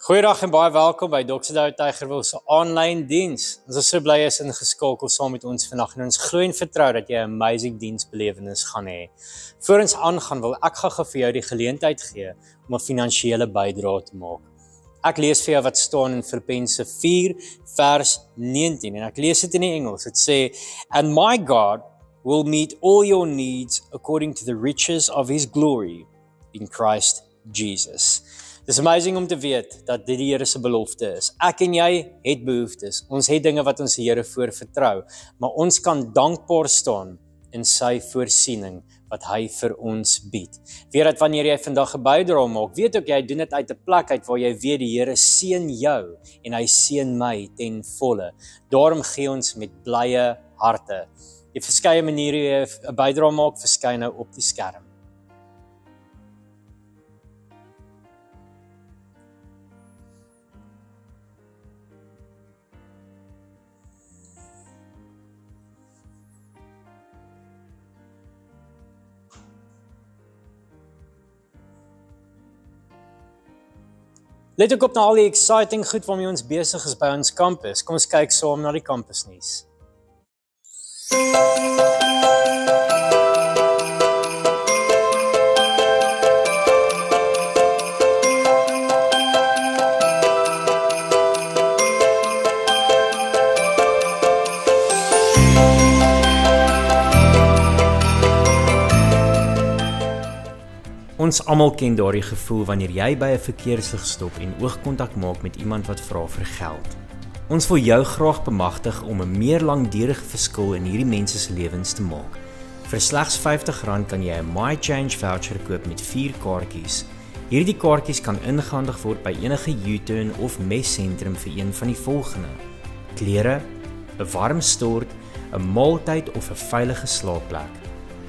Goeiedag en baie welkom by Dr. Douwe Tygerwil se aanlyn diens. Ons is so bly jy is ingeskakel saam met ons vandag en ons glo en vertrou dat jy 'n amazing diensbelewenis gaan hê. Voor ons aangaan wil ek gou vir jou die geleentheid gee om 'n finansiële bydrae te maak. Ek lees vir jou wat staan in Filippense 4 vers 19 en ek lees dit in die Engels. Dit sê, "And my God will meet all your needs according to the riches of his glory in Christ Jesus." Dis amazing om te weet dat dit die Here se belofte is. Ek en jy het behoeftes. Ons het dinge wat ons die Here voor vertrou, maar ons kan dankbaar staan in sy voorsiening wat hy vir ons bied. Weet dat wanneer jy vandag 'n bydrae maak, weet ook jy doen dit uit 'n plek uit waar jy weet die Here seën jou en hy seën my ten volle. Daarom gee ons met blye harte. Jy verskeie maniere jy 'n bydrae maak, verskyn nou op die skerm. Let ook op na al die exciting goed waarmee ons besig is by ons kampus. Kom ons kyk saam na die kampusnuus. Ons almal ken daardie gevoel wanneer jy by 'n verkeerslig stop en oogkontak maak met iemand wat vra vir geld. Ons wil jou graag bemagtig om 'n meer langdurige verskil in hierdie mense se lewens te maak. Vir slegs R50 kan jy 'n MyChange voucher koop met 4 kaartjies. Hierdie kaartjies kan ingehandig word by enige U-turn of messentrum vir een van die volgende: klere, 'n warm stort, 'n maaltyd of 'n veilige slaapplek.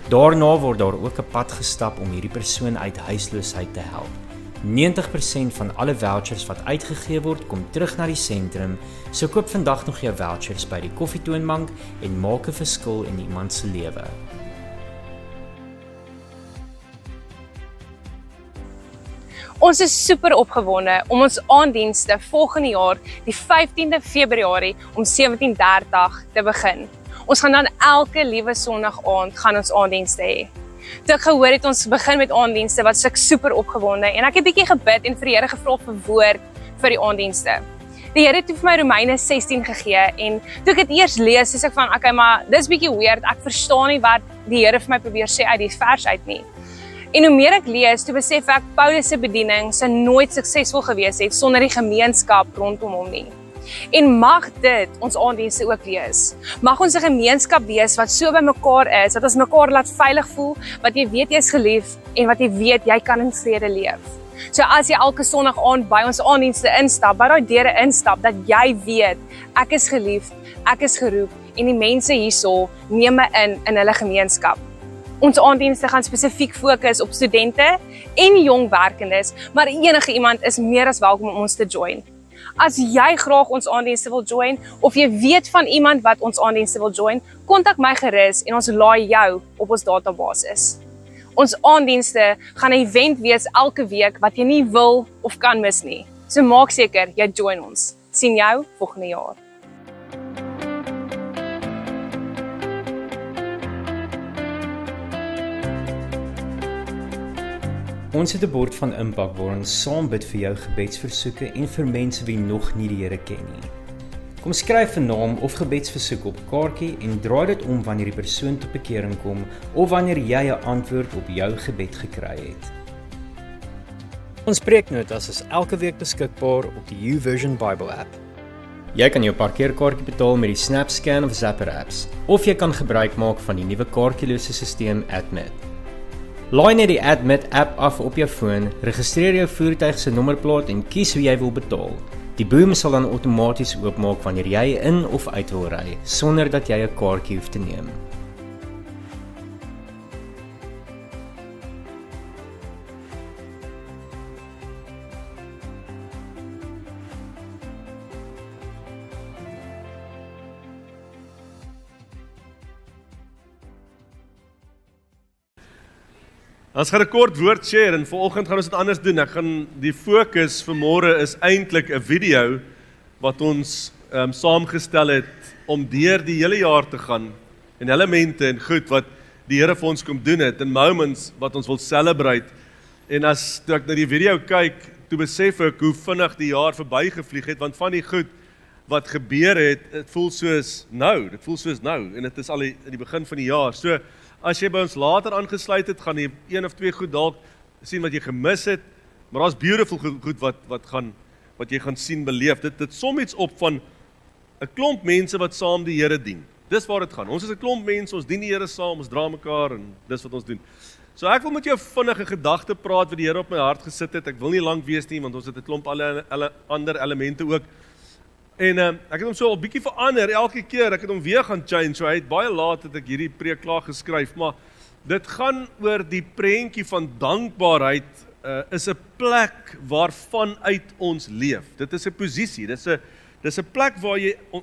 Daarna word daar ook 'n pad gestap om hierdie persoon uit huisloosheid te help. 90% van alle vouchers wat uitgegee word, kom terug na die sentrum, so koop vandag nog jou vouchers by die koffietoonbank en maak 'n verskil in iemand se lewe. Ons is super opgewonde om ons aanddienste volgende jaar, die 15de Februarie om 17:30 te begin. Ons gaan dan elke liewe Sondag aand gaan ons aanddienste hê. Toe ek gehoor het ons begin met aanddienste, was ek super opgewonde en ek het 'n bietjie gebid en vir die Here gevra vir woord vir die aanddienste. Die Here het vir my Romeine 16 gegee en toe ek dit eers lees, sê ek van okay, maar dis bietjie weird. Ek verstaan nie wat die Here vir my probeer sê uit die vers uit nie. En hoe meer ek lees, toe besef ek Paulus se bediening sou nooit suksesvol gewees het sonder die gemeenskap rondom hom nie. En mag dit ons aanddienste ook wees. Mag ons 'n gemeenskap wees wat so by mekaar is, dat ons mekaar laat veilig voel, wat jy weet jy is geliefd en wat jy weet jy kan in vrede leef. So as jy elke Sondag aand by ons aanddienste instap, by daai deure instap, dat jy weet ek is geliefd, ek is geroep en die mense hierso neem my in hulle gemeenskap. Ons aanddienste gaan spesifiek fokus op studente en jong werkendes, maar enige iemand is meer as welkom om ons te join. As jy graag ons aanddienste wil join, of jy weet van iemand wat ons aanddienste wil join, kontak my gerus en ons laai jou op ons database. Ons aanddienste gaan 'n event wees elke week wat jy nie wil of kan mis nie. So maak seker jy join ons. Sien jou volgende jaar. Ons het 'n bord van impak waar ons saam bid vir jou gebedsversoeke en vir mense wie nog nie die Here ken nie. Kom skryf 'n naam of gebedsversoek op kaartjie en draai dit om wanneer die persoon tot bekering kom of wanneer jy 'n antwoord op jou gebed gekry het. Ons preeknotas is elke week beskikbaar op die YouVersion Bible app. Jy kan jou parkeerkaartjie betaal met die SnapScan of Zapper apps, of jy kan gebruik maak van die nuwe kaartjielose stelsel Admit. Laai net die Admit app af op jou foon, registreer jou voertuig se nommerplaat en kies hoe jy wil betaal. Die boom sal dan outomaties oopmaak wanneer jy in of uit wil ry, sonder dat jy 'n kaartjie hoef te neem. Ons gaan 'n kort woord share en vanoggend gaan ons dit anders doen. Ek gaan die fokus vir môre is eintlik 'n video wat ons saamgestel het om deur die hele jaar te gaan en elemente en goed wat die Here vir ons kom doen het en moments wat ons wil celebrate. En as toe ek na die video kyk, toe besef ek hoe vinnig die jaar verbygevlieg het, want van die goed wat gebeur het, dit voel soos nou en dit is al in die begin van die jaar. So as jy by ons later aangesluit het, gaan jy 1 of 2 goed dalk sien wat jy gemis het, maar daar's beautiful goed wat jy gaan sien, beleef. Dit som iets op van 'n klomp mense wat saam die Here dien. Dis waar dit gaan. Ons is 'n klomp mense, ons dien die Here saam, ons dra mekaar en dis wat ons doen. So ek wil met jou vinnige gedagte praat wat die Here op my hart gesit het. Ek wil nie lank wees nie, want ons het 'n klomp ander elemente ook. En ek het hom so 'n bietjie verander elke keer. Ek het hom weer gaan change. So hy het baie laat het ek hierdie preek klaar geskryf, maar dit gaan oor die prentjie van dankbaarheid. Is 'n plek waarvan uit ons leef. Dit is 'n posisie. Dis 'n plek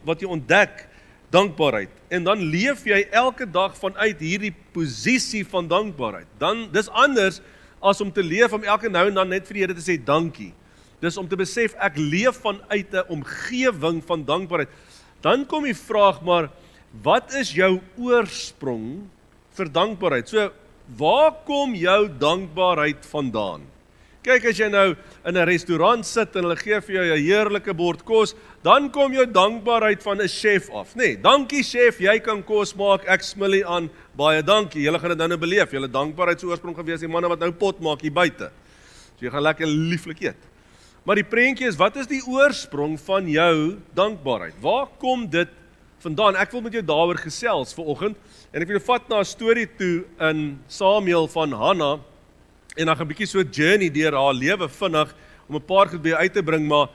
wat jy ontdek dankbaarheid. En dan leef jy elke dag vanuit hierdie posisie van dankbaarheid. Dan dis anders as om te leef om elke nou en dan net vir die Here te sê dankie. Dis om te besef ek leef vanuit 'n omgewing van dankbaarheid. Dan kom die vraag maar, wat is jou oorsprong vir dankbaarheid? So, waar kom jou dankbaarheid vandaan? Kyk, as jy nou in 'n restaurant sit en hulle gee vir jou 'n heerlike bord kos, dan kom jou dankbaarheid van 'n chef af. Nee, dankie chef, jy kan kos maak, ek smil nie aan, baie dankie. Julle gaan dit nou beleef. Julle dankbaarheid se oorsprong gewees die manne wat nou pot maak hier buite. So jy gaan lekker lieflik eet. Maar die prentjie is, wat is die oorsprong van jou dankbaarheid? Waar kom dit vandaan? Ek wil met jou daaroor gesels vanoggend en ek wil jou vat na 'n storie toe in Samuel van Hanna. En dan 'n bietjie so 'n journey deur haar lewe vinnig om 'n paar goed by uit te bring, maar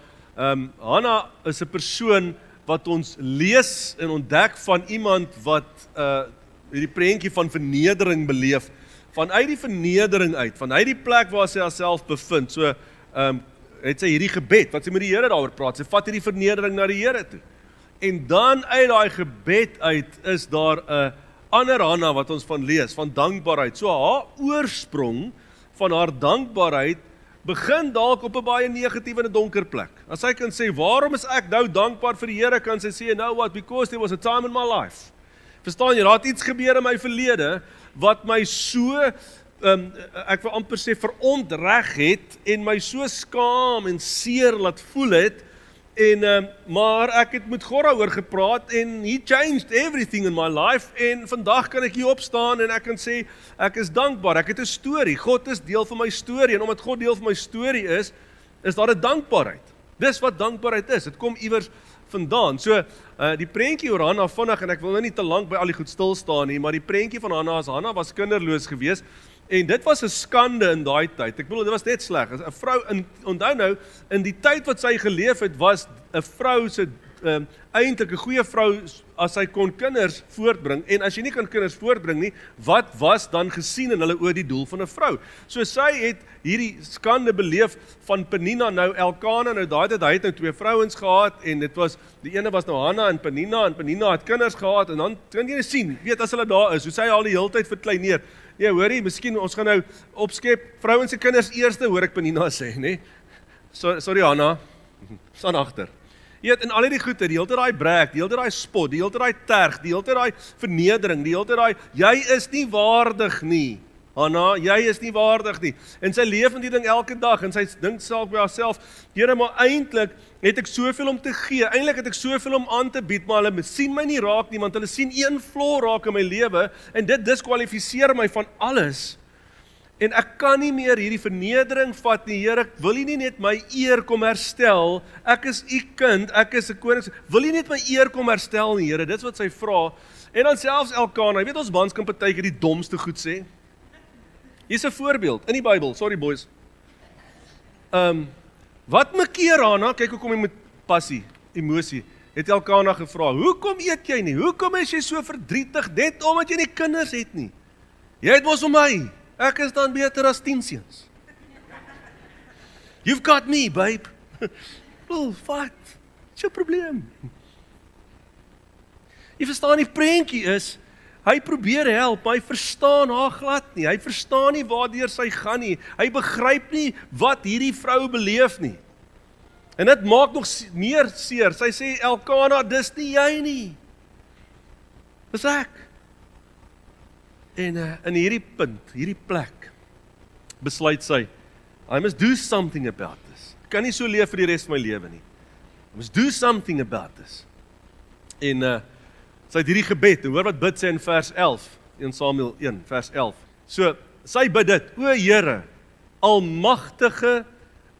Hanna is 'n persoon wat ons lees en ontdek van iemand wat hierdie prentjie van vernedering beleef, vanuit die vernedering uit, vanuit die plek waar sy haarself bevind. So het sy hierdie gebed wat sy met die Here daaroor praat. Sy vat hierdie vernedering na die Here toe. En dan uit daai gebed uit is daar 'n ander Hanna wat ons van lees, van dankbaarheid. So haar oorsprong van haar dankbaarheid begin dalk op 'n baie negatiewe en 'n donker plek. As sy kan sê, waarom is ek nou dankbaar vir die Here, kan sy sê, you know what, because there was a time in my life. Verstaan jy, daar het iets gebeur in my verlede, wat my so, ek wil amper sê, verontreg het, en my so skaam en seer laat voel het, en, maar ek het met God daaroor gepraat, en he changed everything in my life, en vandag kan ek hier opstaan, en ek kan sê, ek is dankbaar, ek het 'n storie, God is deel van my storie, en omdat God deel van my storie is daar 'n dankbaarheid. Dis wat dankbaarheid is, dit kom iewers vandaan. So, die prentjie oor Hanna vinnig, en ek wil nou nie te lank by al die goed stil staan nie, maar die prentjie van Hanna was kinderloos geweest, en dit was 'n skande in daai tyd. Ek bedoel, dit was net sleg. 'n vrou, onthou nou, in die tyd wat sy geleef het, was 'n vrou se eintlik 'n goeie vrou as sy kon kinders voortbring. En as jy nie kan kinders voortbring nie, wat was dan gesien in hulle oë die doel van 'n vrou? So sy het hierdie skande beleef van Penina, nou Elkana, nou daai tyd hy het nou 2 vrouens gehad, en dit was, die ene was nou Hanna en Penina het kinders gehad, en dan kan jy sien, weet as hulle daar is, hoe sy al die hele tyd verkleineer. Ja, hoorie, miskien ons gaan nou opskep, vrouens se kinders eerste, hoor ek Penina sê, nee? Sorry Hanna, staan agter. Jy weet, en al die goede, die hele tyd daai brek, die hele tyd daai spot, die hele tyd daai terg, die hele tyd daai vernedering, die hele tyd daai, jy is nie waardig nie, Hanna, jy is nie waardig nie. En sy leef in die ding elke dag, en sy dink self by haarself, Here, maar eintlik het ek soveel om te gee, eintlik het ek soveel om aan te bied, maar hulle sien my nie raak nie, want hulle sien een flaw raak in my lewe, en dit diskwalifiseer my van alles. En ek kan nie meer hierdie vernedering vat nie, Here, wil U nie net my eer kom herstel? Ek is U kind, ek is 'n koning. Wil U net my eer kom herstel nie, Here? Dis wat sy vra. En dan selfs Elkana, jy weet ons mans kan partykeer die domste goed sê. Hier's 'n voorbeeld in die Bybel. Sorry boys. Wat maak keer Hanna? Kyk hoe kom jy met passie, emosie. Het Elkana gevra, hoekom eet jy nie? Hoekom is jy so verdrietig net omdat jy nie kinders het nie? Jy het mos om my. Ek is dan beter as 10 seuns. You've got me, babe. Oh, wat? Wat is jou probleem? Jy verstaan, die prentjie is, Hy probeer help, maar hy verstaan haar glad nie. Hy verstaan nie waardeur sy gaan nie. Hy begryp nie wat hierdie vrou beleef nie. En dit maak nog meer seer. Sy sê, Elkana, dis nie jy nie. Dis ek. En in hierdie punt, hierdie plek, besluit sy, I must do something about this. Ek kan nie so leef vir die res van my lewe nie. I must do something about this. En sy het hierdie gebed, en hoor wat bid sy in vers 11, 1 Samuel 1, vers 11. So, sy bid dit, o Here, Almagtige,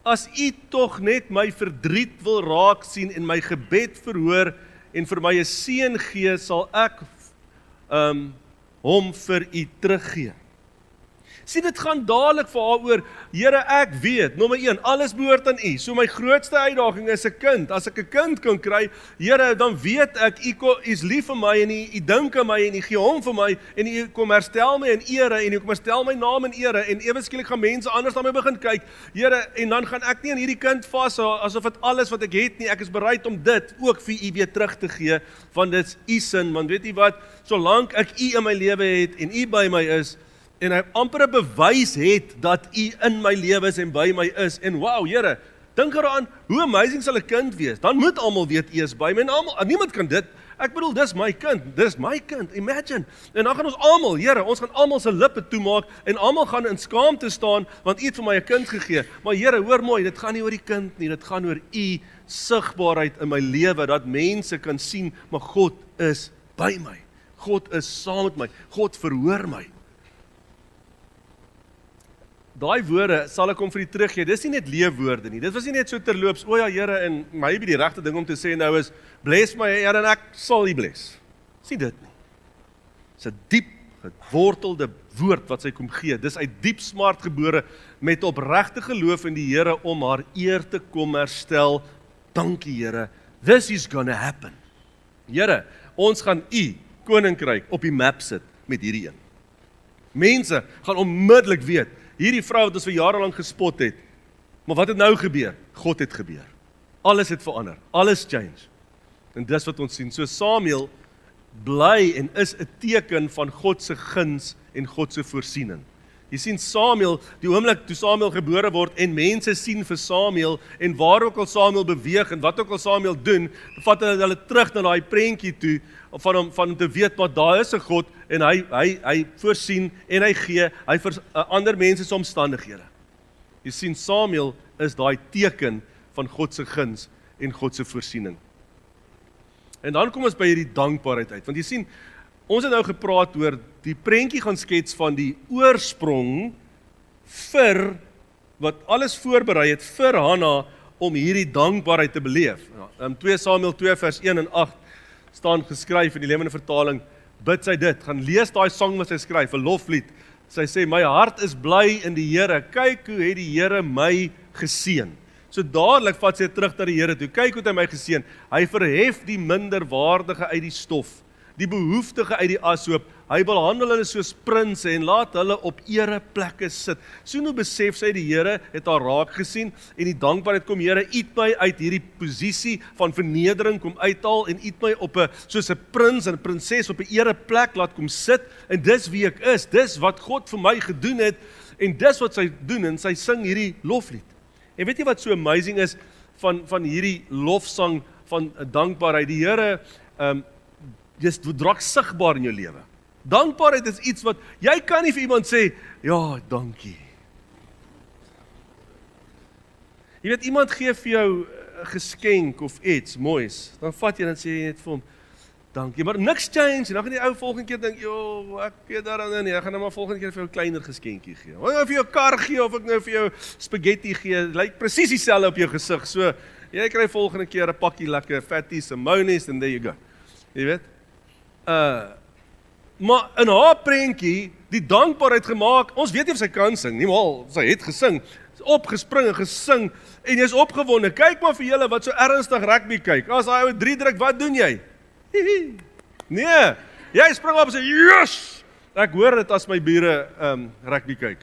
as U tog net my verdriet wil raak sien en my gebed verhoor en vir my 'n seën gee, sal ek hom vir U teruggee. Sien, dit gaan dadelik vir haar oor, Here, ek weet, nommer 1, alles behoort aan U. So my grootste uitdaging is 'n kind. As ek 'n kind kan kry, Here, dan weet ek, U is lief vir my en U dink aan my en U gee hom vir my en U kom herstel my in ere en U kom herstel my naam in ere en ewe skielik gaan mense anders na my begin kyk. Here, en dan gaan ek nie aan hierdie kind vashou asof dit alles wat ek het nie. Ek is bereid om dit ook vir U weer terug te gee, want dit is U sin, want weet jy wat, solank ek U in my lewe het en U by my is, en hy amper 'n bewys het dat U in my lewe is en by my is, en wow, Here, dink eraan, hoe amazing sal 'n kind wees, dan moet almal weet U is by my, en niemand kan dit, ek bedoel, dis my kind, imagine, en dan gaan ons almal, Here, ons gaan almal se lippe toemaak, en almal gaan in skaamte staan, want U het vir my 'n kind gegee, maar Here, hoor mooi, dit gaan nie oor die kind nie, dit gaan oor U sigbaarheid in my lewe, dat mense kan sien, maar God is by my, God is saam met my, God verhoor my. Daai woorde sal ek hom vir U teruggee. Dis nie net leefwoorde nie. Dit was nie net so terloops, o ja Here, en my die regte ding om te sê nou is, bless my Here en ek sal U bless. Dis nie dit nie. Dis 'n diep gewortelde woord wat sy kom gee. Dis uit diep smart gebore met opregte geloof in die Here om haar eer te kom herstel. Dankie Here. This is gonna happen. Here, ons gaan U koninkryk op die map sit met hierdie een. Mense gaan onmiddellik weet, hierdie vrou wat ons vir jare lank gespot het, maar wat het nou gebeur? God het gebeur. Alles het verander, alles change. En dis wat ons sien. So Samuel bly en is 'n teken van God se guns en God se voorsiening. Jy sien Samuel, die oomblik toe Samuel gebore word en mense sien vir Samuel en waar ook al Samuel beweeg en wat ook al Samuel doen, vat hulle terug na daai prentjie toe van hom te weet wat daar is 'n God en hy voorsien en hy gee, hy vir ander mense se omstandighede. Jy sien Samuel is daai teken van God se guns en God se voorsiening. En dan kom ons by hierdie dankbaarheid uit, want jy sien, ons het nou gepraat oor die prentjie gaan skets van die oorsprong vir wat alles voorberei het vir Hanna om hierdie dankbaarheid te beleef. In 2 Samuel 2 vers 1 en 8 staan geskryf in die Lewende Vertaling, bid sy dit, gaan lees daai sang wat sy skryf, 'n loflied. Sy sê, my hart is bly in die Here, kyk hoe het die Here my geseën. So dadelik vat sy terug na die Here toe, kyk hoe het hy my geseën, hy verhef die minderwaardige uit die stof, die behoeftige uit die ashoop, hy behandel hulle soos prinse en laat hulle op ereplekke sit. So nou besef sy die Here het haar raak gesien en die dankbaarheid kom, Here, U het my uit hierdie posisie van vernedering kom uithaal en U het my op soos 'n prins en prinses op 'n ereplek laat kom sit en dis wie ek is, dis wat God vir my gedoen het en dis wat sy doen en sy sing hierdie loflied. En weet jy wat so amazing is van hierdie lofsang van dankbaarheid? Die Here dis draak sigbaar in jou lewe. Dankbaarheid is iets wat, jy kan nie vir iemand sê, ja, dankie. Jy weet, iemand gee vir jou 'n geskenk of iets moois, dan vat jy en sê jy net vir hom, dankie, maar niks change, en dan gaan die ou volgende keer dink, jo, ek weet daaraan nie, ek gaan nou maar volgende keer vir jou 'n kleiner geskenkie gee. Of ek nou vir jou kar gee, of ek nou vir jou spaghetti gee, lyk presies dieselfde op jou gesig, so, jy kry volgende keer 'n pakkie lekker fatties en mayonnaise, and there you go. Jy weet? Maar in haar prentjie, die dankbaarheid gemaak, ons weet nie of sy kan sing nie, maar sy het gesing, opgespring en gesing, en jy is opgewonde, kyk maar vir julle wat so ernstig rugby kyk, as hy ou 3 druk, wat doen jy? Nee, jy spring op en sê, yes! Ek hoor dit as my bure rugby kyk,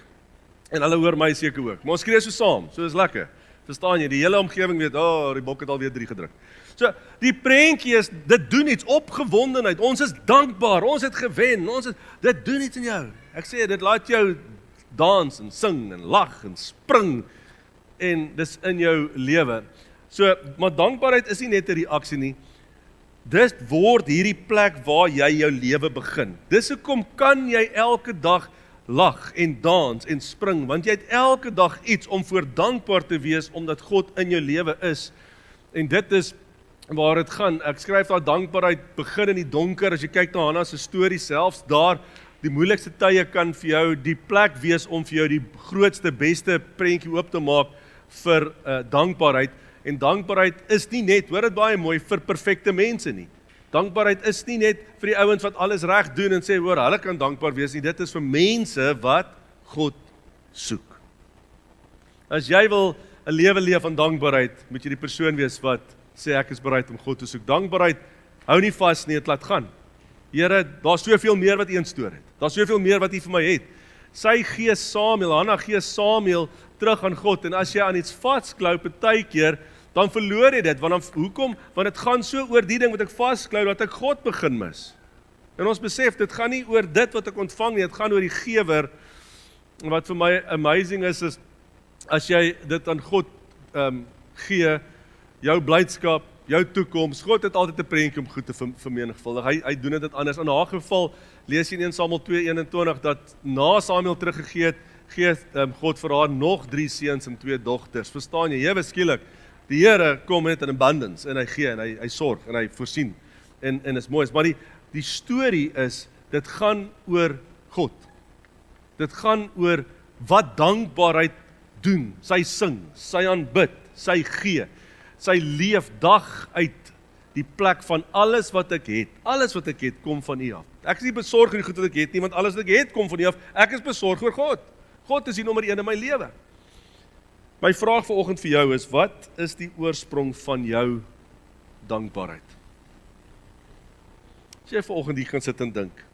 en hulle hoor my seker ook, maar ons skree so saam, so is lekker, Verstaan jy? Die hele omgewing weet, die bok het alweer 3 gedruk. So, die prentjie is, dit doen iets, opgewondenheid, ons is dankbaar, ons het gewen, dit doen iets in jou. Ek sê, dit laat jou dans en sing en lag en spring, en dis in jou lewe. So, maar dankbaarheid is nie net 'n reaksie nie, dis word hierdie plek waar jy jou lewe begin. Dis hoekom kan jy elke dag lag en dans en spring, want jy het elke dag iets om voor dankbaar te wees, omdat God in jou lewe is. En dit is waar dit gaan. Ek skryf daar dankbaarheid begin in die donker. As jy kyk na Hannah se storie, selfs daar, die moeilikste tye kan vir jou die plek wees om vir jou die grootste, beste prentjie oop te maak vir dankbaarheid. En dankbaarheid is nie net, hoor dit baie mooi, vir perfekte mense nie. Dankbaarheid is nie net vir die ouens wat alles reg doen en sê, hoor, hulle kan dankbaar wees nie. Dit is vir mense wat God soek. As jy wil 'n lewe leef van dankbaarheid, moet jy die persoon wees wat sê ek is bereid om God te soek. Dankbaarheid hou nie vas nie, dit laat gaan. Here, daar's soveel meer wat U instoor het. Daar's soveel meer wat U vir my het. Sy gee Samuel, Hannah gee Samuel terug aan God, en as jy aan iets vasklou partykeer, dan verloor jy dit, want hoekom? Want dit gaan so oor die ding wat ek vasklou, dat ek God begin mis. En ons besef, dit gaan nie oor dit wat ek ontvang nie, dit gaan oor die gewer. En wat vir my amazing is as jy dit aan God gee, jou blydskap, jou toekoms, God het altyd 'n prentjie om goed te vermenigvuldig. Hy doen dit anders. In haar geval lees jy in 1 Samuel 2:21 dat na Samuel teruggegee het, gee God vir haar nog 3 seuns en 2 dogters. Verstaan jy? Ewe skielik, die Here kom net in abundance en hy gee en hy sorg en hy voorsien. En is mooi. Maar die storie is, dit gaan oor God. Dit gaan oor wat dankbaarheid doen. Sy sing, sy aanbid, sy gee. Sy leef dag uit die plek van alles wat ek het. Alles wat ek het, kom van U af. Ek is nie besorg oor die goed wat ek het nie, want alles wat ek het, kom van U af. Ek is besorg oor God. God is die nommer 1 in my lewe. My vraag vanoggend vir jou is, wat is die oorsprong van jou dankbaarheid? As jy vanoggend hier gaan sit en dink,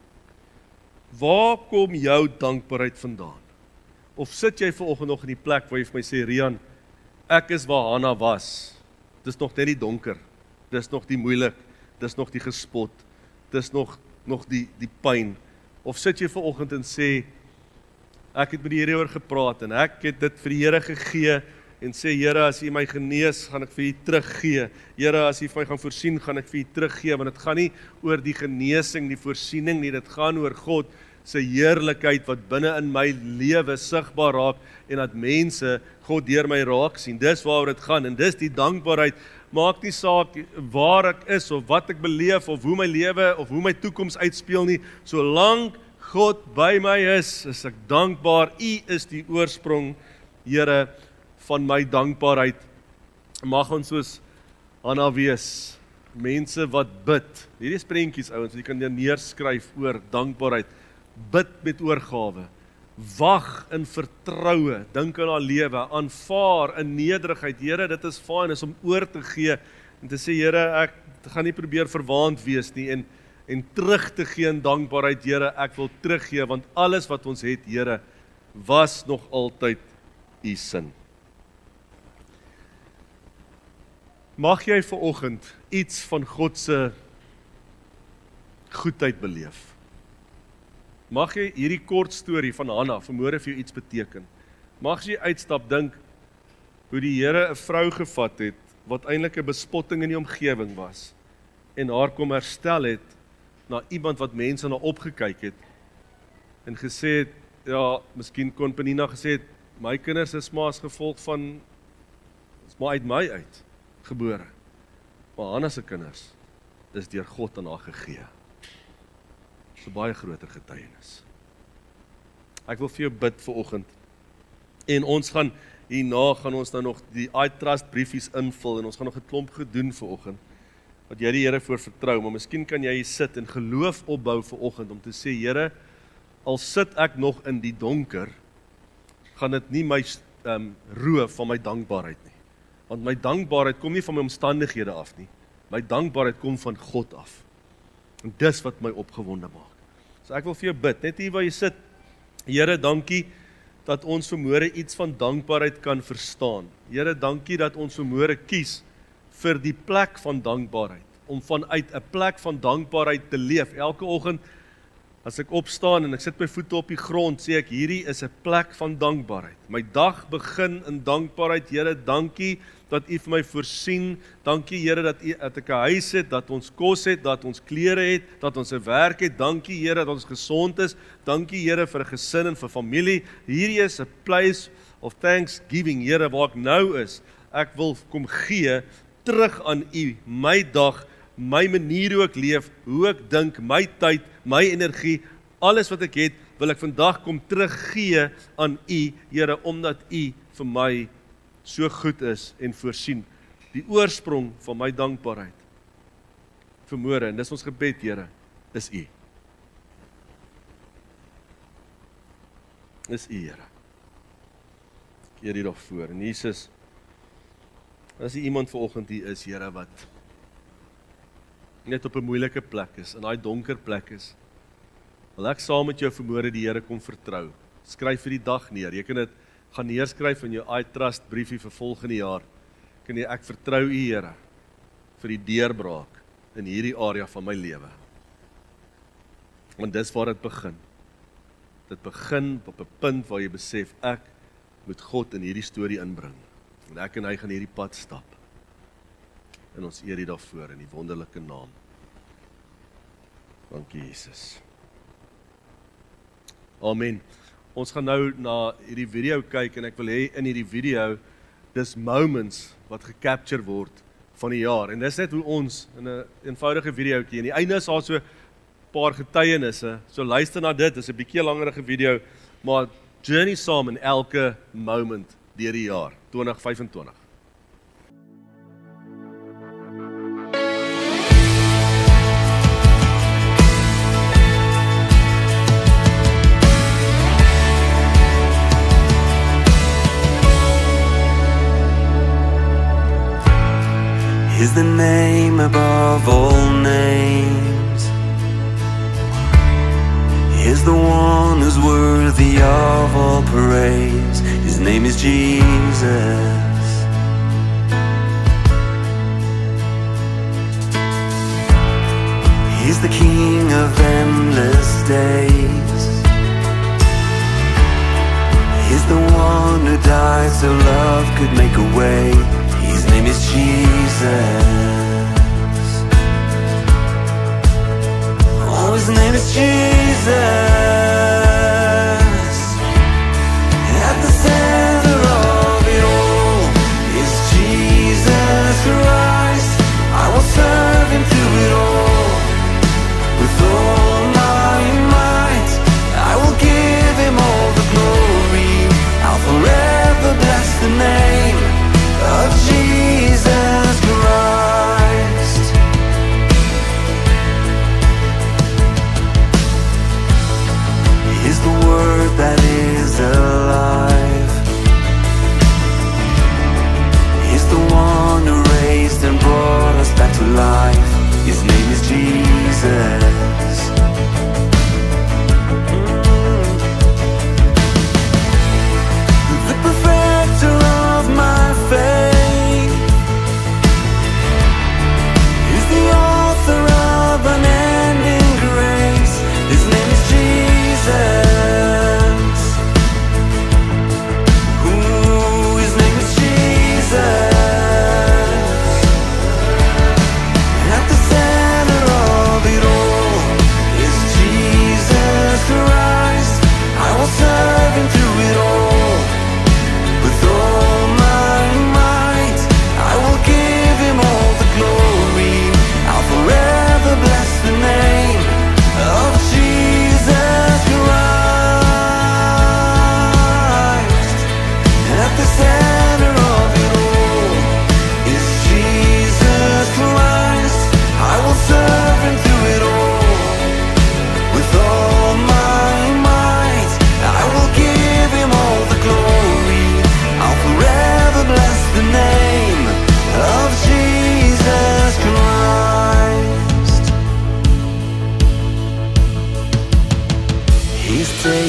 waar kom jou dankbaarheid vandaan? Of sit jy vanoggend nog in die plek waar jy vir my sê, Rian, ek is waar Hannah was. Dis nog net die donker, dis nog die moeilik, dis nog die gespot, dis nog die pyn. Of sit jy vanoggend en sê, ek het met die Here oor gepraat en ek het dit vir die Here gegee en sê, Here, as U my genees, gaan ek vir U teruggee. Here, as U vir my gaan voorsien, gaan ek vir U teruggee, want dit gaan nie oor die genesing, die voorsiening nie, dit gaan oor God se heerlikheid wat binne in my lewe sigbaar raak en dat mense God deur my raak sien. Dis waaroor dit gaan en dis die dankbaarheid. Maak nie saak waar ek is of wat ek beleef of hoe my lewe of hoe my toekoms uitspeel nie. Solank God by my is ek dankbaar. U is die oorsprong, Here, van my dankbaarheid. Mag ons soos Hannah wees, mense wat bid. Hierdie is prentjies, ouens, jy kan neerskryf oor dankbaarheid. Bid met oorgawe, wag in vertroue, dink aan haar lewe, aanvaar in nederigheid. Here, dit is fyn, is om oor te gee en te sê, Here, ek gaan nie probeer verwaand wees nie en terug te gee in dankbaarheid. Here, ek wil teruggee, want alles wat ons het, Here, was nog altyd U sin. Mag jy vanoggend iets van God se goedheid beleef. Mag jy hierdie kort storie van Hannah vanmôre vir jou iets beteken. Mag jy uitstap dink hoe die Here 'n vrou gevat het wat eintlik 'n bespotting in die omgewing was en haar kom herstel het na iemand wat mense na opgekyk het en gesê het, ja, miskien kon Penina gesê het, my kinders is maar as gevolg van, is maar uit my uit gebore. Maar Hannah se kinders is deur God aan haar gegee. So baie groter getuienis. Ek wil vir jou bid vanoggend. En ons gaan hierna gaan ons nou nog die I Trust briefies invul en ons gaan nog 'n klomp gedoen vanoggend. Wat jy die Here voor vertrou, maar miskien kan jy hier sit en geloof opbou vanoggend om te sê, Here, al sit ek nog in die donker, gaan dit nie my roof van my dankbaarheid nie. Want my dankbaarheid kom nie van my omstandighede af nie. My dankbaarheid kom van God af. En dis wat my opgewonde maak. So ek wil vir jou bid, net hier waar jy sit. Here, dankie dat ons vanmôre iets van dankbaarheid kan verstaan. Here, dankie dat ons vanmôre kies vir die plek van dankbaarheid, om vanuit 'n plek van dankbaarheid te leef. Elke oggend as ek opstaan en ek sit my voete op die grond, sê ek, hierdie is 'n plek van dankbaarheid. My dag begin in dankbaarheid. Here, dankie dat U vir my voorsien. Dankie Here dat ek 'n huis het, dat ons kos het, dat ons klere het, dat ons 'n werk het. Dankie Here dat ons gesond is. Dankie Here vir 'n gesin en vir familie. Hierdie is 'n place of thanksgiving, Here, waar ek nou is. Ek wil kom gee terug aan U, my dag, my manier hoe ek leef, hoe ek dink, my tyd, my energie, alles wat ek het, wil ek vandag kom teruggee aan U, Here, omdat U vir my so goed is en voorsien. Die oorsprong van my dankbaarheid vanmôre, en dis ons gebed, Here, is U. Is U, Here. Ek keer hier daarvoor. En Jesus, as iemand vanoggend hier is, Here, wat net op 'n moeilike plek is, in daai donker plek is, wil ek saam met jou vanmôre die Here kom vertrou. Skryf vir die dag neer. Jy kan dit gaan neerskryf in jou I Trust briefie vir volgende jaar. Kan jy, ek vertrou U, Here, vir die deurbraak in hierdie area van my lewe. Want dis waar dit begin. Dit begin op 'n punt waar jy besef, ek moet God in hierdie storie inbring. En ek en hy gaan hierdie pad stap. En ons eer U daarvoor in die wonderlike naam. Dankie Jesus. Amen. Ons gaan nou na hierdie video kyk en ek wil hê in hierdie video, dis moments wat gecapture word van die jaar. En dis net hoe ons in 'n eenvoudige videoetjie, en die einde is daar so 'n paar getuienisse. So luister na dit, dis 'n bietjie langerige video, maar journey saam in elke moment deur die jaar 2025. Is the name above all names. Is the one who's worthy of all praise. His name is Jesus. He's the King of endless days. He's the one who died so love could make a way. His name is Jesus. Oh, His name is Jesus. At the center of it all is Jesus Christ. I will serve Him through it all. With all my might, I will give Him all the glory. I'll forever bless the name of Jesus Christ.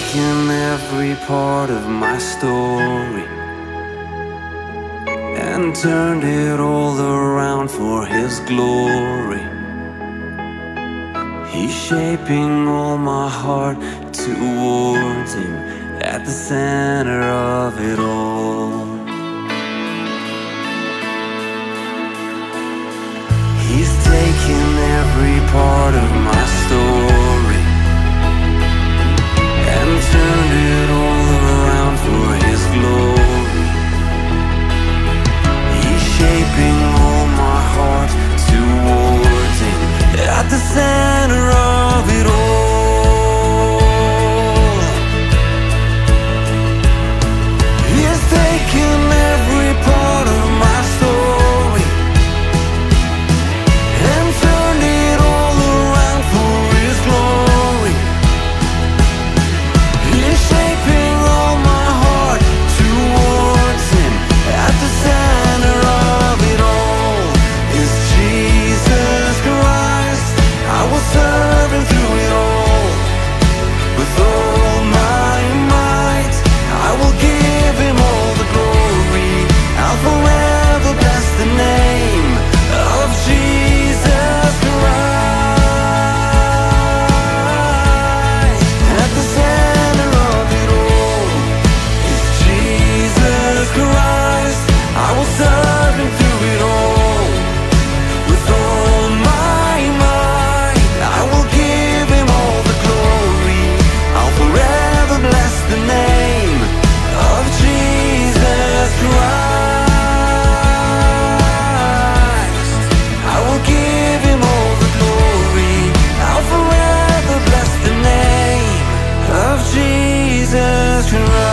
taken every part of my story and turned it all around for His glory. He's shaping all my heart towards Him at the center of it all. He's taken every part of my story and turned it all around for His glory. He's shaping all my heart towards Him at the center of it all. He's taken every part of my story and turned it all around for His glory. He's shaping all my heart towards Him at the center of it all. Is Jesus Christ. I will serve Him through it all. With all my might, I will give Him all the glory. I'll forever bless the name of Jesus Christ. At the center of it all is Jesus Christ. I will serve Him through it all. With all my might, I will give Him all the glory. I'll forever bless the name of Jesus Christ. I will give Him all the glory. I'll forever bless the name of Jesus Christ.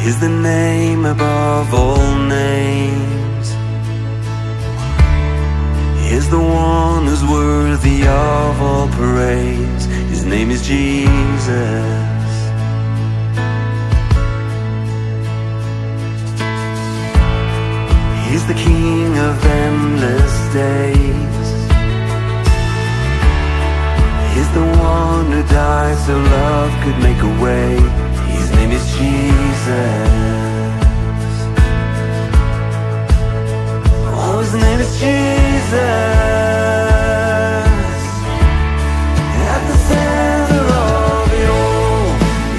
Is the name above all names. Is the one who's worthy of all praise. His name is Jesus. He's the King of endless days. He's the one who died so love could make a way. His name is Jesus. Oh, His name is Jesus. At the center of it all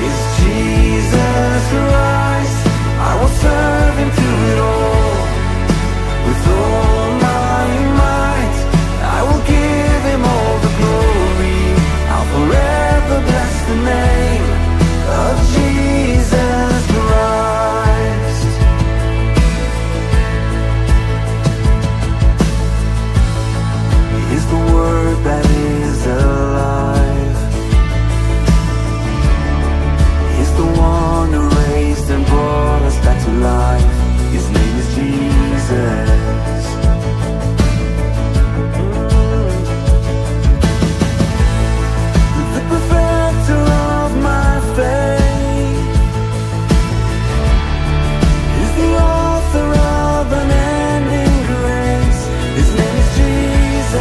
is Jesus Christ. I will serve Him through it all. With all my might, I will give Him all the glory. I'll forever bless the name of Jesus Christ. He's the Word that is alive. He's the one who raised and brought us back to life. His name is Jesus. The perfecter of my faith. He's the author of unending grace. His name is Jesus.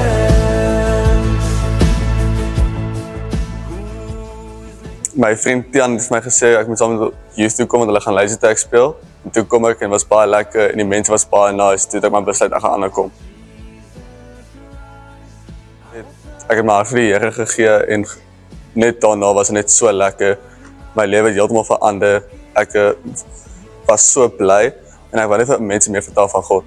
My vriend Tian het vir my gesê ek moet saam met youth toe kom want hulle gaan lazy tag speel. En toe kom ek en was baie lekker en die mense was baie nice. Toe het ek maar besluit ek gaan aankom. Ek het my hart vir die Here gegee en net daarna was dit net so lekker. My lewe het heeltemal verander. Ek was so bly en ek wou net vir mense meer vertel van God.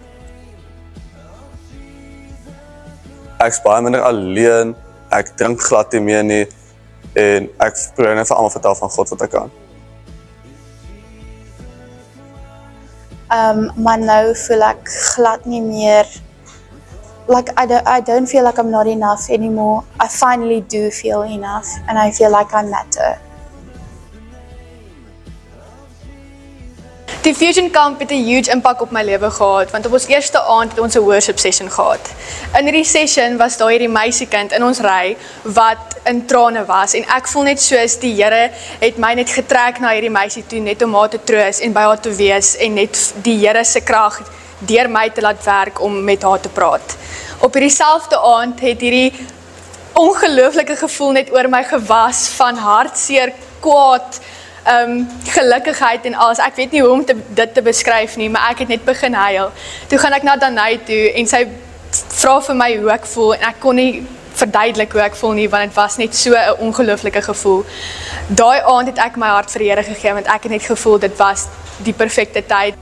Ek's baie minder alleen. Ek drink glad nie meer nie en ek probeer net vir almal vertel van God wat ek kan. Maar nou voel ek glad nie meer, like I don't feel like I'm not enough anymore. I finally do feel enough and I feel like I matter. Die Fusion Camp het 'n huge impak op my lewe gehad, want op ons eerste aand het ons 'n worship session gehad. In hierdie session was daar hierdie meisiekind in ons ry wat in trane was en ek voel net soos die Here het my net getrek na hierdie meisie toe net om haar te troos en by haar te wees en net die Here se krag deur my te laat werk om met haar te praat. Op hierdie selfde aand het hierdie ongelooflike gevoel net oor my gewas van hartseer, kwaad, gelukkigheid en alles. Ek weet nie hoe om dit te beskryf nie, maar ek het net begin huil. Toe gaan ek na Danai toe en sy vra vir my hoe ek voel en ek kon nie verduidelik hoe ek voel nie, want dit was net so 'n ongelooflike gevoel. Daai aand het ek my hart vir die Here gegee, want ek het net gevoel dit was die perfekte tyd.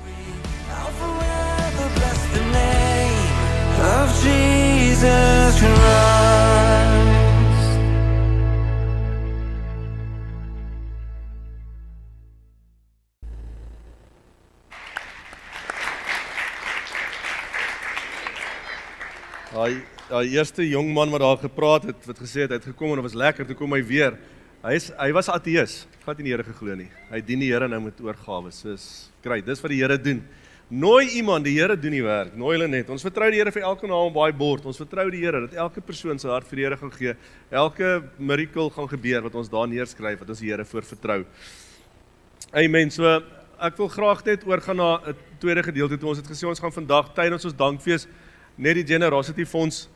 I'll forever bless the name of Jesus Christ. Daai eerste jong man wat daar gepraat het, wat gesê het, hy het gekom en dit was lekker, toe kom hy weer. Hy was ateïs, het nie die Here geglo nie. Hy dien die Here nou met oorgawe. Soos kry, dis wat die Here doen. Nooi iemand, die Here doen die werk. Nooi hulle net. Ons vertrou die Here vir elke naam op daai bord. Ons vertrou die Here dat elke persoon sy hart vir die Here gaan gee. Elke miracle gaan gebeur wat ons daar neerskryf, wat ons die Here voor vertrou. Amen. So ek wil graag net oorgaan na 'n tweede gedeelte toe. Ons het gesê ons gaan vandag tydens ons dankfees net die Generosity Fonds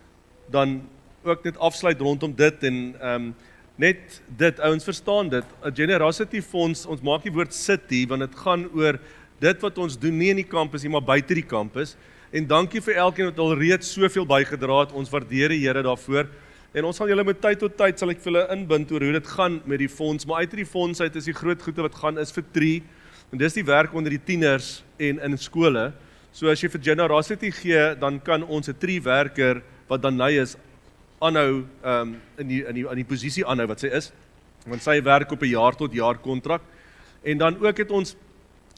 dan ook net afsluit rondom dit en net dit, ouens verstaan dit, 'n Generosity Fonds, ons maak die woord city, want dit gaan oor dit wat ons doen, nie in die kampus nie, maar buite die kampus, en dankie vir elkeen wat al reeds soveel bygedra het, ons waardeer die Here daarvoor, en ons gaan julle met tyd tot tyd, sal ek vir julle inbind oor hoe dit gaan met die fonds, maar uit die fonds uit is die groot goede wat gaan is vir Tree, en dis die werk onder die tieners en in skole. So as jy vir Generosity gee, dan kan ons 'n Tree werker wat dan nou is aanhou in die posisie aanhou wat sy is, want sy werk op 'n jaar tot jaar kontrak. En dan ook het ons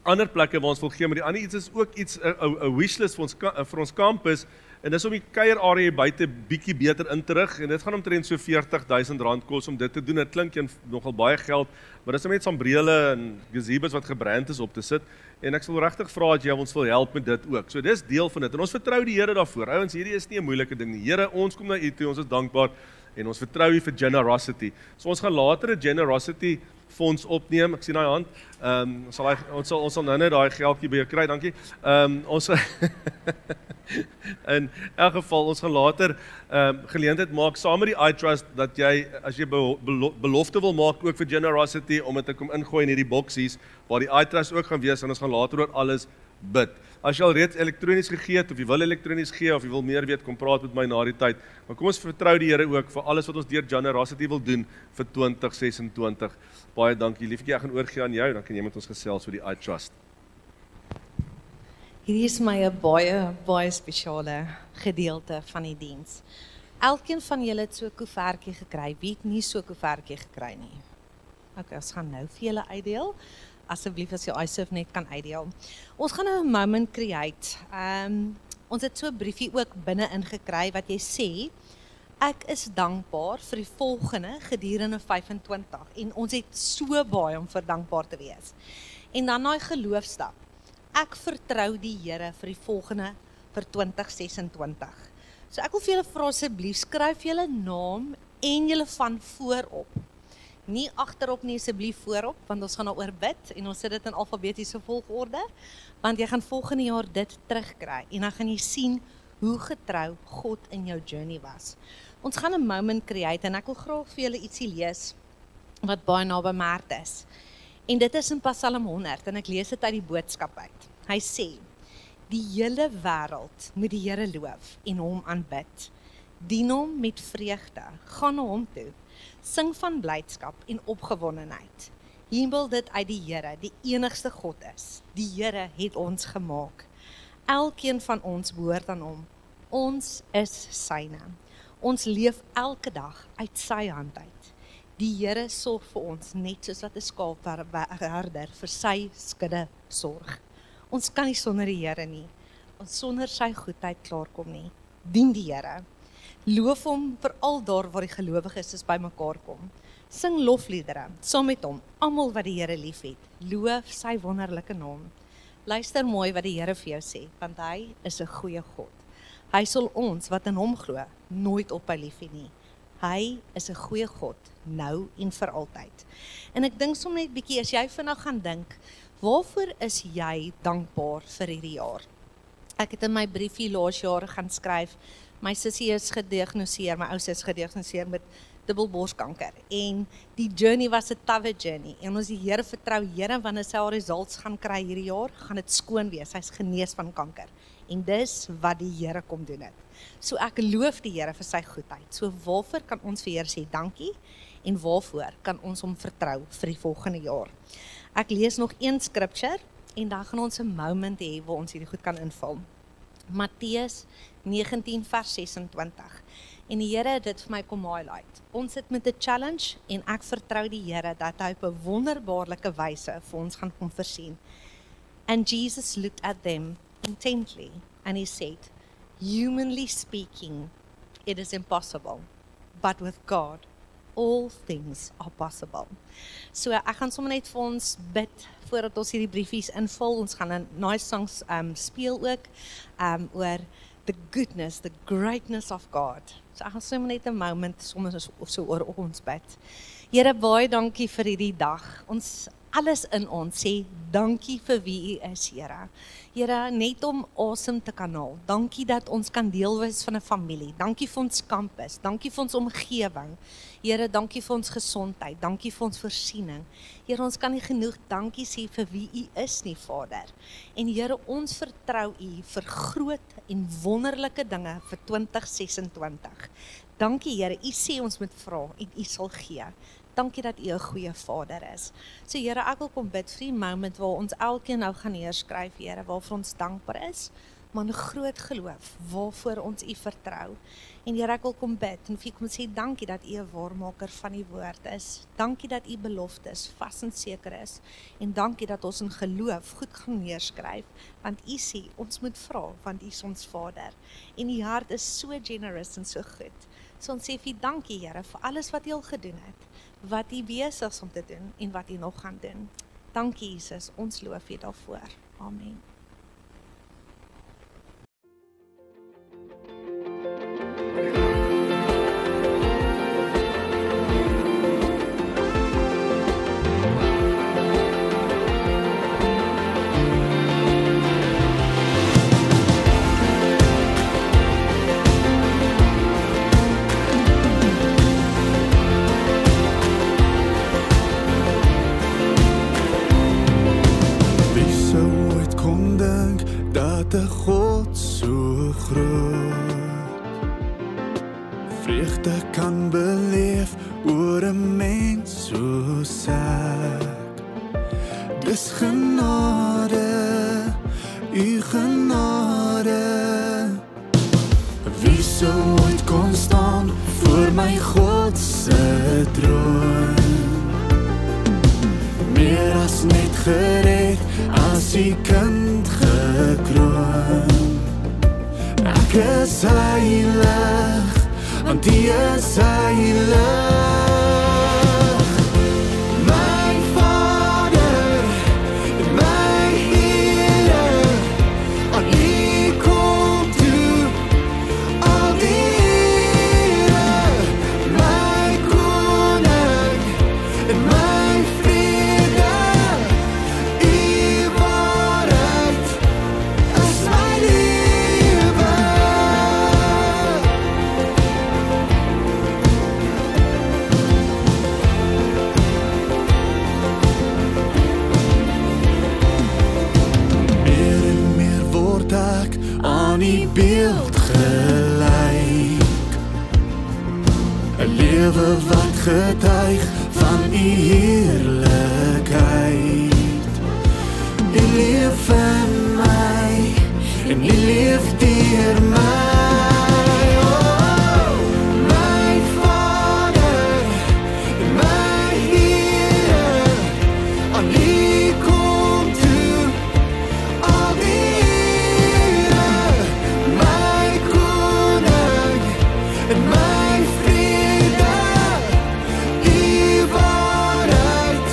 ander plekke waar ons wil gee, maar die ander iets is ook iets 'n wishlist vir ons kampus. En dis om die kuierarea buite bietjie beter in te rig en dit gaan omtrent so R40,000 kos om dit te doen. Dit klink nogal baie geld, maar dis net sambrele en gazebos wat gebrand is op te sit. En ek sal regtig vra dat jy ons wil help met dit ook. So dis deel van dit en ons vertrou die Here daarvoor. Ouens, hierdie is nie 'n moeilike ding nie. Here, ons kom na U toe, ons is dankbaar en ons vertrou U vir Generosity. So ons gaan later 'n Generosity fonds opneem. Ek sien daai hand. Ons sal nou net daai geldjie by jou kry, dankie. Ons in elk geval, ons gaan later geleentheid maak saam met die iTrust dat jy, as jy belofte wil maak ook vir Generosity, om dit te kom ingooi in hierdie boksies, waar die iTrust ook gaan wees, en ons gaan later oor alles bid. As jy al reeds elektronies gegee het, of jy wil elektronies gee, of jy wil meer weet, kom praat met my na die tyd. Maar kom ons vertrou die Here ook vir alles wat ons deur Generosity wil doen vir 2026. Baie dankie, liefie, ek gaan oorgee aan jou, dan kan jy met ons gesels oor die iTrust. Hierdie is my 'n baie spesiale gedeelte van die diens. Elkeen van julle het so 'n koevertjie gekry. Wie het nie so 'n koevertjie gekry nie? OK, ons gaan nou vir julle uitdeel. Asseblief as jy iServe net kan uitdeel. Ons gaan nou 'n moment create. Ons het so 'n briefie ook binne-in gekry wat jy sê, ek is dankbaar vir die volgende gedurende 25 en ons het so baie om vir dankbaar te wees. En dan daai geloofstap. Ek vertrou die Here vir die volgende vir 2026. So ek wil vir julle vra asseblief skryf julle naam en julle van voorop. Nie agterop nie, asseblief voorop, want ons gaan daaroor bid en ons sit dit in alfabetiese volgorde, want jy gaan volgende jaar dit terugkry en dan gaan jy sien hoe getrou God in jou journey was. Ons gaan 'n moment create en ek wil graag vir julle ietsie lees wat baie naby my hart is. En dit is in Psalm 100 en ek lees dit uit die boodskap uit. Hy sê, die hele wêreld moet die Here loof en hom aanbid. Dien hom met vreugde, gaan na hom toe. Sing van blydskap en opgewondenheid. Hemel dit uit die Here, die enigste God is. Die Here het ons gemaak. Elkeen van ons behoort aan hom. Ons is syne. Ons leef elke dag uit sy hand uit. Die Here sorg vir ons net soos wat 'n skaapherder vir sy skudde sorg. Ons kan nie sonder die Here nie. Ons sonder sy goedheid klaarkom nie. Dien die Here. Loof hom veral daar waar die gelowiges bymekaar kom. Sing lofliedere saam met hom, almal wat die Here liefhet. Loof sy wonderlike naam. Luister mooi wat die Here vir jou sê, want hy is 'n goeie God. Hy sal ons wat in hom glo nooit ophou lief hê nie. Hy is 'n goeie God, nou en vir altyd. En ek dink sommer net bietjie, as jy vandag gaan dink, waarvoor is jy dankbaar vir hierdie jaar? Ek het in my briefie laas jaar gaan skryf, my sussie is gediagnoseer, my ou sussie is gediagnoseer met dubbelborskanker. En die journey was 'n tawwe journey. En ons die Here vertrou, Here, wanneer sy haar results gaan kry hierdie jaar, gaan dit skoon wees. Sy's genees van kanker. En dis wat die Here kom doen het. So ek loof die Here vir sy goedheid. So waarvoor kan ons vir Here sê dankie? En waarvoor kan ons hom vertrou vir die volgende jaar? Ek lees nog een scripture en dan gaan ons 'n moment hê waar ons hierdie goed kan invul. Matteus 19 vers 26. En die Here het dit vir my kom highlight. Ons sit met 'n challenge en ek vertrou die Here dat hy op 'n wonderbaarlike wyse vir ons gaan kom voorsien. And Jesus looked at them intently and he said, humanly speaking, it is impossible, but with God, all things are possible. So ek gaan sommer net vir ons bid voordat ons hierdie briefies invul. Ons gaan 'n nice songs speel ook oor the goodness, the greatness of God. So ek gaan sommer net 'n moment sommer so oor ons bid. Here, baie dankie vir hierdie dag. Ons alles in ons sê dankie vir wie U is, Here. Here, net om asem te kan haal. Dankie dat ons kan deel wees van 'n familie. Dankie vir ons kampus. Dankie vir ons omgewing. Here, dankie vir ons gesondheid. Dankie vir ons voorsiening. Here, ons kan nie genoeg dankie sê vir wie U is nie, Vader. En Here, ons vertrou U vir groot en wonderlike dinge vir 2026. Dankie, Here. U sê ons moet vra en U sal gee. Dankie dat U 'n goeie Vader is. So Here, ek wil kom bid vir die moment waar ons elkeen nou gaan neerskryf, Here, waarvoor ons dankbaar is, maar 'n groot geloof waarvoor ons U vertrou. En Here, ek wil kom bid en vir U kom sê dankie dat U 'n waarmaker van die woord is. Dankie dat U beloftes vas en seker is. En dankie dat ons in geloof goed gaan neerskryf, want U sê ons moet vra, want U is ons Vader. En U hart is so generous en so goed. So ons sê vir U dankie, Here, vir alles wat U al gedoen het, wat U besig is om te doen en wat U nog gaan doen. Dankie Jesus, ons loof U daarvoor. Amen. De God so groot, vreugde kan beleef oor 'n mens soos ek. Dis genade, U genade. Wie sou ooit kon staan voor my God se troon? Meer as net gered, as U kind gekroon. Ek is heilig, want U is heilig. My Vader, my Here, aan U kom toe al die ere. My koning en my vrede, U waarheid is my lewe. Meer en meer word ek aan U beeld gelyk, 'n lewe wat getuig van U heerlikheid. U leef in my en U leef deur my. Oh, my Vader en my Here, aan U kom toe al die ere. My koning en my vrede, U waarheid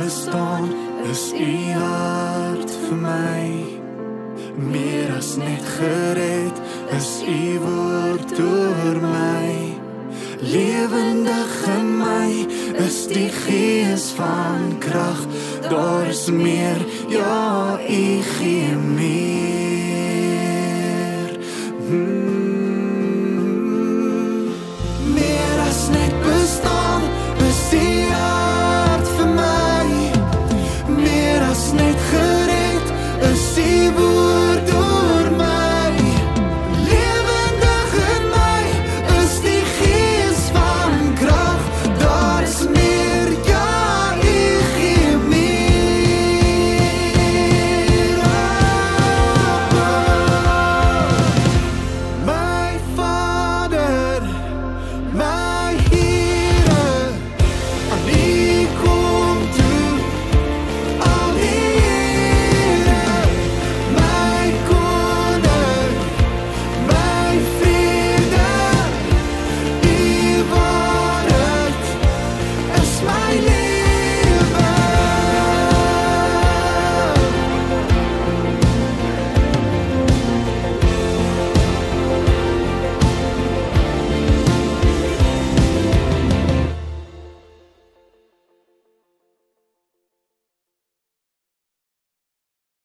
bestaan is u hart vir my. Meer as net gered is u woord oor my. Lewendig in my is die gees van krag. Daar is meer, ja, u gee meer.